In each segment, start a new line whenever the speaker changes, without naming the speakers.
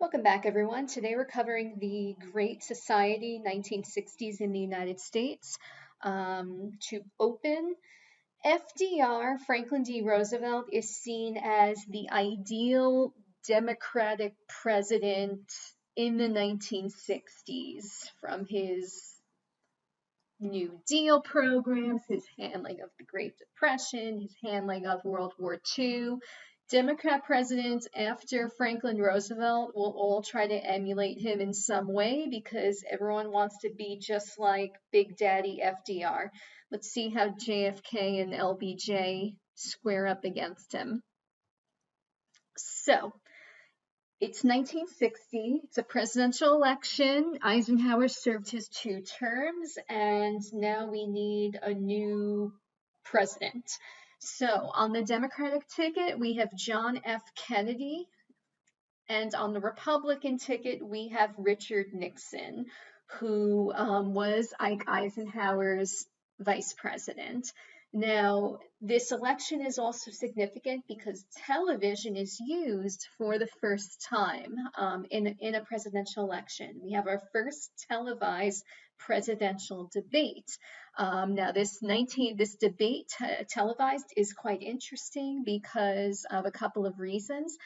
Welcome back, everyone. Today we're covering the Great Society 1960s in the United States. To open, FDR, Franklin D. Roosevelt, is seen as the ideal Democratic president in the 1960s from his New Deal programs, his handling of the Great Depression, his handling of World War II. Democrat presidents after Franklin Roosevelt will all try to emulate him in some way because everyone wants to be just like Big Daddy FDR. Let's see how JFK and LBJ square up against him. So, it's 1960. It's a presidential election. Eisenhower served his 2 terms, and now we need a new president. So on the Democratic ticket, we have John F. Kennedy, and on the Republican ticket, we have Richard Nixon, who was Ike Eisenhower's vice president. Now, this election is also significant because television is used for the first time in a presidential election. We have our first televised presidential debate. Now, this debate televised is quite interesting because of a couple of reasons.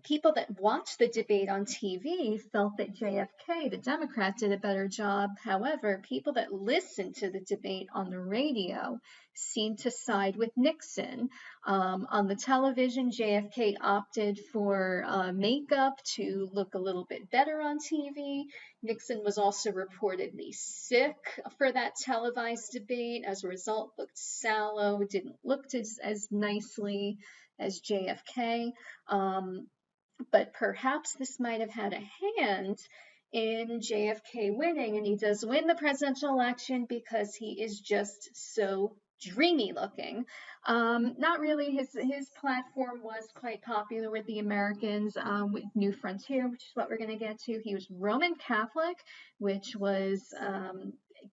People that watched the debate on TV felt that JFK, the Democrat, did a better job. However, people that listened to the debate on the radio seemed to side with Nixon. On the television, JFK opted for makeup to look a little bit better on TV. Nixon was also reportedly sick for that televised debate. As a result, looked sallow, didn't look as nicely as JFK. But perhaps this might have had a hand in JFK winning, and he does win the presidential election because he is just so dreamy looking. Not really. His platform was quite popular with the Americans, with New Frontier, which is what we're going to get to. He was Roman Catholic, which was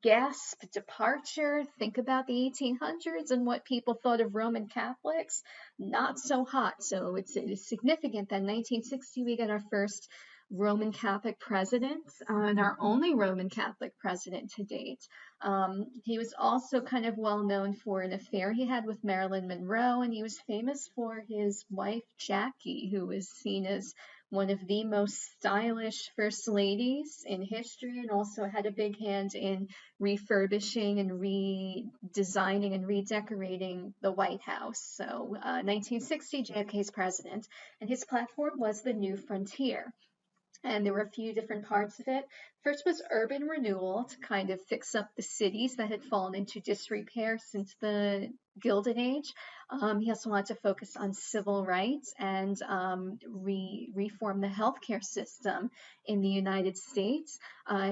gasp departure. Think about the 1800s and what people thought of Roman Catholics. Not so hot. So it's significant that in 1960 we get our first Roman Catholic president and our only Roman Catholic president to date. He was also kind of well known for an affair he had with Marilyn Monroe, and he was famous for his wife Jackie, who was seen as one of the most stylish first ladies in history, and also had a big hand in refurbishing and redesigning and redecorating the White House. So 1960, JFK's president, and his platform was the New Frontier. And there were a few different parts of it. First was urban renewal to kind of fix up the cities that had fallen into disrepair since the Gilded Age. He also wanted to focus on civil rights and reform the healthcare system in the United States.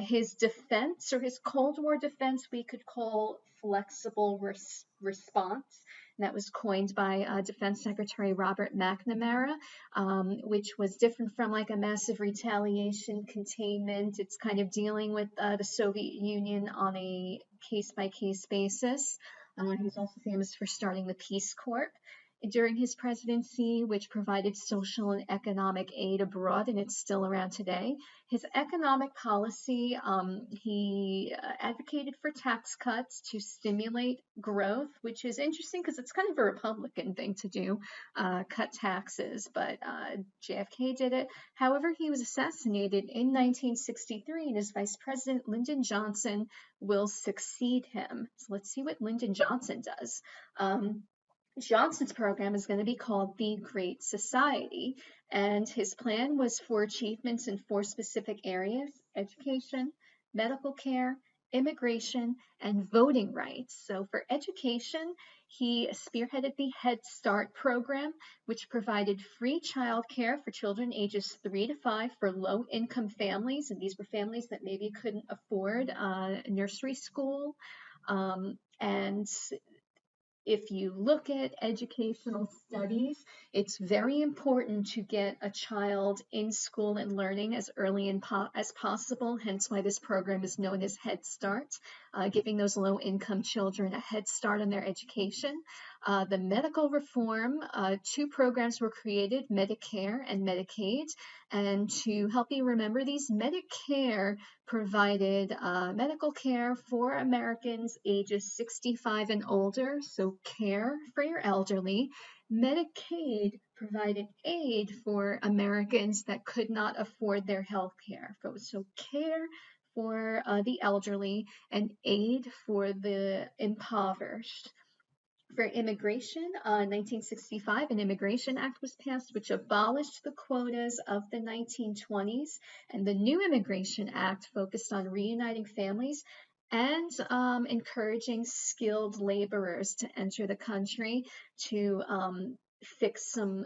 His defense, or his Cold War defense, we could call flexible response. And that was coined by Defense Secretary Robert McNamara, which was different from like a massive retaliation containment. It's kind of dealing with the Soviet Union on a case-by-case basis. He's also famous for starting the Peace Corps during his presidency, which provided social and economic aid abroad, and it's still around today. His economic policy, he advocated for tax cuts to stimulate growth, which is interesting because it's kind of a Republican thing to do, cut taxes, but JFK did it. However, he was assassinated in 1963, and his vice president, Lyndon Johnson, will succeed him. So let's see what Lyndon Johnson does. Johnson's program is going to be called the Great Society, and his plan was for achievements in 4 specific areas: education, medical care, immigration, and voting rights. So for education, he spearheaded the Head Start program, which provided free childcare for children ages 3 to 5 for low-income families, and these were families that maybe couldn't afford nursery school. And if you look at educational studies, it's very important to get a child in school and learning as early as possible, hence why this program is known as Head Start. giving those low-income children a head start on their education. The medical reform, 2 programs were created, Medicare and Medicaid. And to help you remember these, Medicare provided medical care for Americans ages 65 and older, so care for your elderly. Medicaid provided aid for Americans that could not afford their health care. So care for the elderly and aid for the impoverished. For immigration, 1965, an Immigration Act was passed, which abolished the quotas of the 1920s, and the new Immigration Act focused on reuniting families and encouraging skilled laborers to enter the country to fix some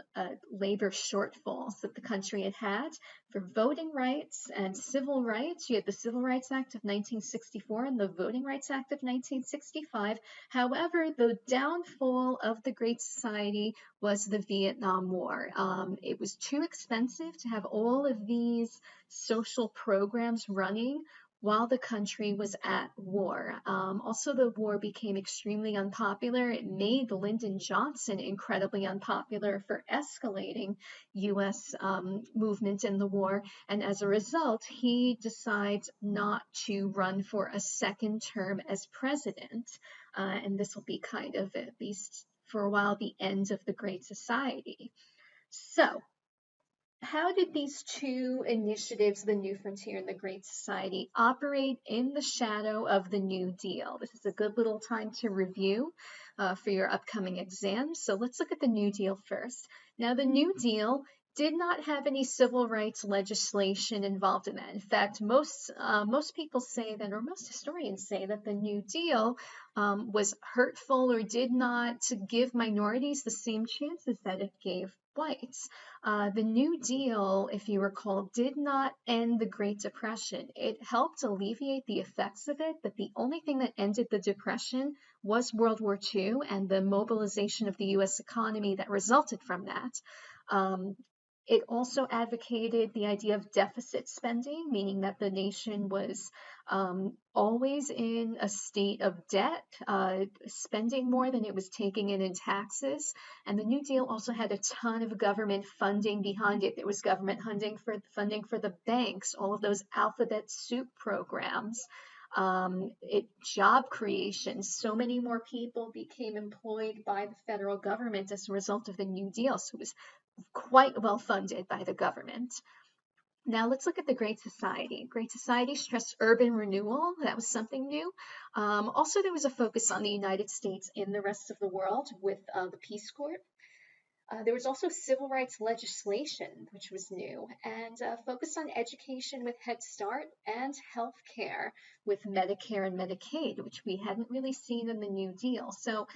labor shortfalls that the country had had. For voting rights and civil rights, you had the Civil Rights Act of 1964 and the Voting Rights Act of 1965. However, the downfall of the Great Society was the Vietnam War. It was too expensive to have all of these social programs running while the country was at war. Also, the war became extremely unpopular. It made Lyndon Johnson incredibly unpopular for escalating U.S. movement in the war. And as a result, he decides not to run for a second term as president. And this will be kind of, at least for a while, the end of the Great Society. So, how did these 2 initiatives, the New Frontier and the Great Society, operate in the shadow of the New Deal? This is a good little time to review for your upcoming exams. So let's look at the New Deal first. Now, the New Deal did not have any civil rights legislation involved in that. In fact, most people say that, or most historians say that the New Deal was hurtful or did not give minorities the same chances that it gave whites. The New Deal, if you recall, did not end the Great Depression. It helped alleviate the effects of it, but the only thing that ended the Depression was World War II and the mobilization of the U.S. economy that resulted from that. It also advocated the idea of deficit spending, meaning that the nation was always in a state of debt, spending more than it was taking in taxes. And the New Deal also had a ton of government funding behind it. There was government funding for the banks, all of those alphabet soup programs. Job creation. So many more people became employed by the federal government as a result of the New Deal. So it was quite well funded by the government. Now let's look at the Great Society. Great Society stressed urban renewal. That was something new. Also, there was a focus on the United States and the rest of the world with the Peace Corps. There was also civil rights legislation, which was new, and focused on education with Head Start and health care with Medicare and Medicaid, which we hadn't really seen in the New Deal. So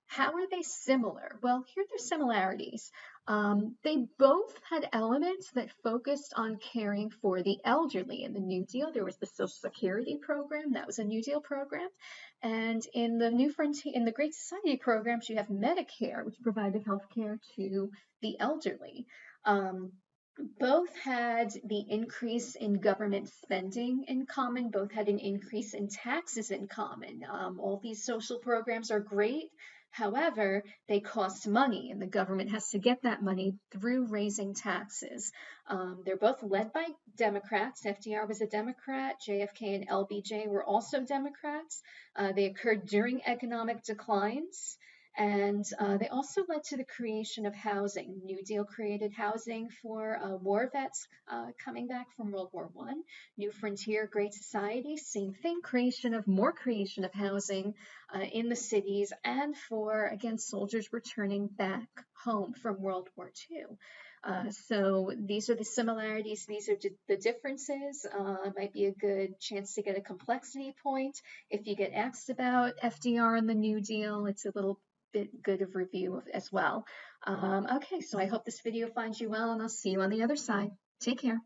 how are they similar? Well, here are their similarities. They both had elements that focused on caring for the elderly. In the New Deal, there was the Social Security program. That was a New Deal program. And in the New Frontier, in the Great Society programs, you have Medicare, which provided health care to the elderly. Both had the increase in government spending in common. Both had an increase in taxes in common. All these social programs are great. However, they cost money, and the government has to get that money through raising taxes. They're both led by Democrats. FDR was a Democrat. JFK and LBJ were also Democrats. They occurred during economic declines. And they also led to the creation of housing. New Deal created housing for war vets coming back from World War I. New Frontier, Great Society, same thing, more creation of housing in the cities and for, again, soldiers returning back home from World War II. So these are the similarities. These are the differences. Might be a good chance to get a complexity point. If you get asked about FDR and the New Deal, it's a little bit good of review as well. Okay, so I hope this video finds you well, and I'll see you on the other side. Take care.